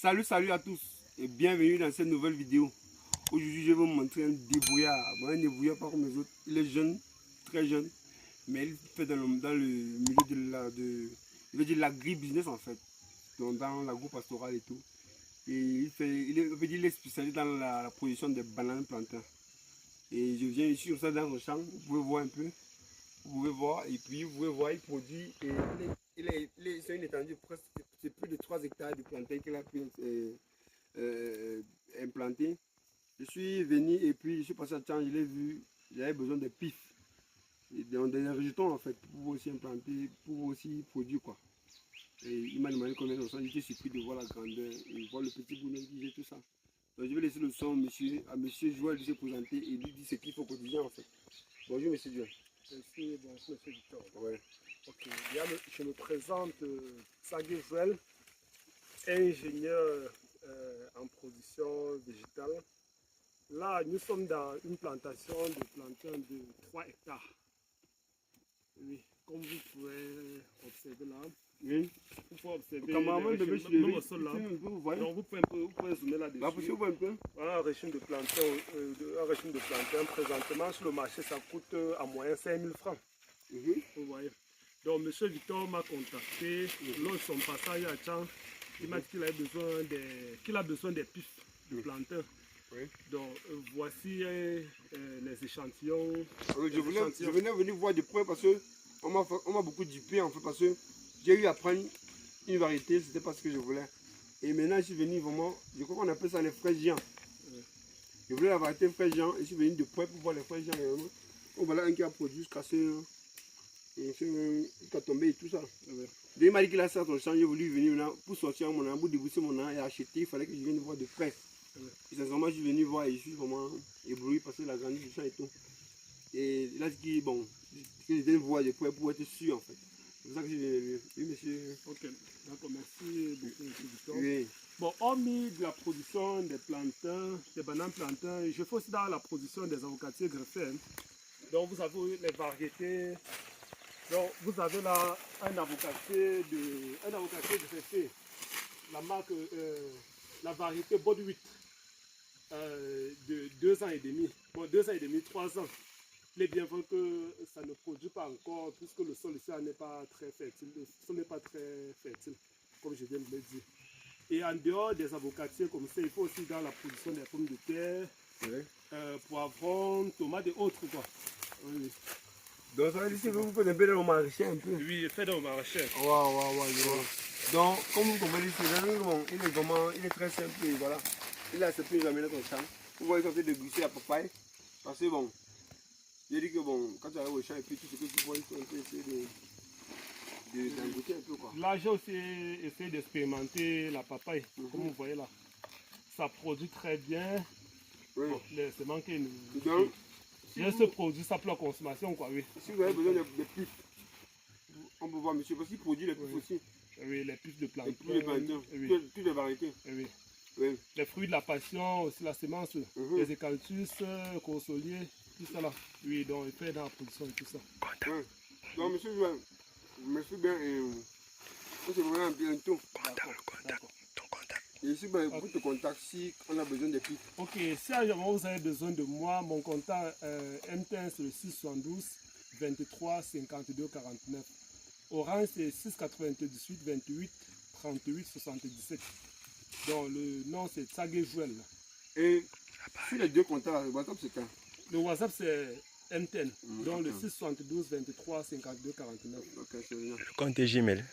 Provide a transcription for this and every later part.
Salut à tous et bienvenue dans cette nouvelle vidéo. Aujourd'hui, je vais vous montrer un débrouillard. Bon, un débrouillard pas comme les autres. Il est jeune, très jeune, mais il fait dans le milieu de l'agri-business en fait. Donc dans l'agro-pastoral et tout. Et il est spécialisé dans la production des bananes plantains. Et je viens ici comme ça dans son champ. Vous pouvez voir un peu. Vous pouvez voir et puis vous pouvez voir, il produit. Et c'est une étendue presque, c'est plus de 3 hectares de plantains qu'il a pu implanter. Je suis venu et puis je suis passé à temps, je l'ai vu, j'avais besoin de pif. Des rejetons en fait, pour aussi implanter, pour aussi produire quoi. Et il m'a demandé combien de temps, j'étais surpris de voir la grandeur et voir le petit boulot qui j'ai tout ça. Donc je vais laisser le son à monsieur Joël de se présenter et lui dire ce qu'il faut quotidien en fait. Bonjour monsieur Joël. Merci, bonjour monsieur Victor. Ouais. Ok, je me présente Sagui Joël, ingénieur en production végétale. Là, nous sommes dans une plantation de plantains de 3 hectares. Oui, comme vous pouvez observer là. Oui. Vous pouvez observer le sol là. Donc vous pouvez zoomer là-dessus. là vous un peu. Voilà un régime de plantain, présentement sur le marché, ça coûte à moyen 5 000 francs. Vous voyez. Donc, M. Victor m'a contacté lors de son passage à Tchang. Il m'a dit qu'il a besoin des pifs de plantain. Oui. Donc, voici les échantillons. Je venais venir voir de près parce qu'on m'a beaucoup dupé en fait parce que j'ai eu à prendre une variété, c'était pas ce que je voulais. Et maintenant je suis venu vraiment, je crois qu'on appelle ça les fraises géants. Je voulais la variété fraises géants et je suis venu de près pour voir les fraises géants réellement. Donc voilà un qui a produit jusqu'à ce qui a tombé et tout ça. Il m'a dit qu'il a ça son champ, j'ai voulu venir maintenant pour sortir mon an, pour débousser mon an et acheter, il fallait que je vienne voir de près. Et sincèrement, je suis venu voir et je suis vraiment ébloui parce que la grandeur du champ et tout. Et là, ce qui est bon, que je viens voir de près pour être sûr en fait. C'est pour ça que je viens. Oui, monsieur. Ok, d'accord, merci beaucoup, monsieur Victor. Oui. Bon, hormis de la production des plantains, des bananes plantains, je fais aussi dans la production des avocatiers greffés. Donc, vous avez les variétés. Donc, vous avez là un avocatier greffé. La marque, la variété Body 8 de 2 ans et demi. Bon, 2 ans et demi, 3 ans. Il est bien vrai que ça ne produit pas encore, puisque le sol ici n'est pas très fertile. Le sol n'est pas très fertile, comme je viens de le dire. Et en dehors des avocatiers comme ça, il faut aussi dans la production des pommes de terre, poivrons, tomates et autres quoi. Oui. Donc ça veut dire que vous faites un peu dans le maraîcher un peu. Oui, fait dans le maraîcher. Waouh. Donc, comme vous comprenez, il est très simple et voilà. Il a accepté de nous amener dans son champ. Vous voyez qu'on fait de gousser à papaye. Parce que bon, j'ai dit que bon, quand tu arrives au champ et puis tout ce que tu vois, on peut essayer d'en goûter un peu quoi. Là, j'ai aussi essayé d'expérimenter la papaye, comme vous voyez là. Ça produit très bien. Oui. Bon, c'est manqué. Donc, j'ai ce produit, ça pour la consommation quoi, oui. Si vous avez besoin de pifs, on peut voir monsieur, parce qu'il produit les pifs aussi. Oui, les pifs de plantains. Toutes les variétés. Oui. Oui. Les fruits de la passion, aussi la semence, les eucalyptus, corsolier, tout ça là. Oui, donc il fait dans la production et tout ça. Oui. Donc monsieur Joël, merci bien et on se verra bientôt. Et ici, pour te contacter si on a besoin de pifs. Ok, si à un moment vous avez besoin de moi, mon contact MTN c'est le 672 23 52 49. Orange c'est 698 28 38 77. Donc le nom c'est Sagui Joël. Et sur les deux contacts, WhatsApp c'est quand? Le WhatsApp c'est MTN. Donc le 672 23 52 49. Ok, c'est bien. Le compte est Gmail.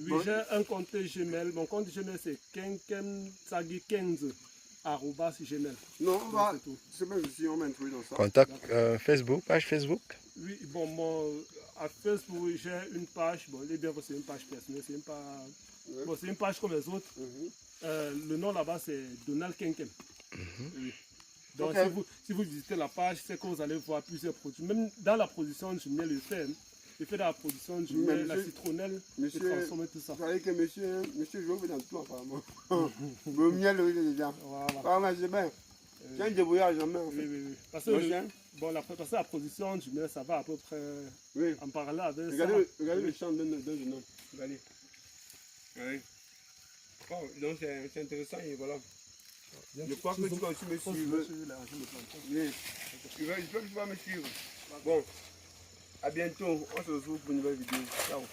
Oui, j'ai un compte Gmail. Mon compte Gmail c'est kenkemsagui15@gmail. Non, on va. C'est même ici, on m'a introduit dans ça. Contact Facebook, page Facebook. Oui, bon, à Facebook, j'ai une page. Bon, il est bien que c'est une page personnelle. C'est une page comme les autres. Le nom là-bas c'est Donald Kenkem. Oui. Donc si vous visitez la page, c'est que vous allez voir plusieurs produits. Même dans la production du miel, il fait dans la production du miel, la citronnelle, il transforme tout ça. Vous savez que monsieur Joël fait dans tout apparemment. Le miel, il est déjà. Voilà. C'est bien. C'est un débrouillard jamais. En fait. Oui. Parce que la production du miel, ça va à peu près en parallèle avec regardez le champ d'un jeune homme. Regardez. Bon, donc c'est intéressant et voilà. Je crois que tu vas aussi me suivre. Oui. Je veux que tu vas me suivre. Bon, à bientôt. On se retrouve pour une nouvelle vidéo. Ciao.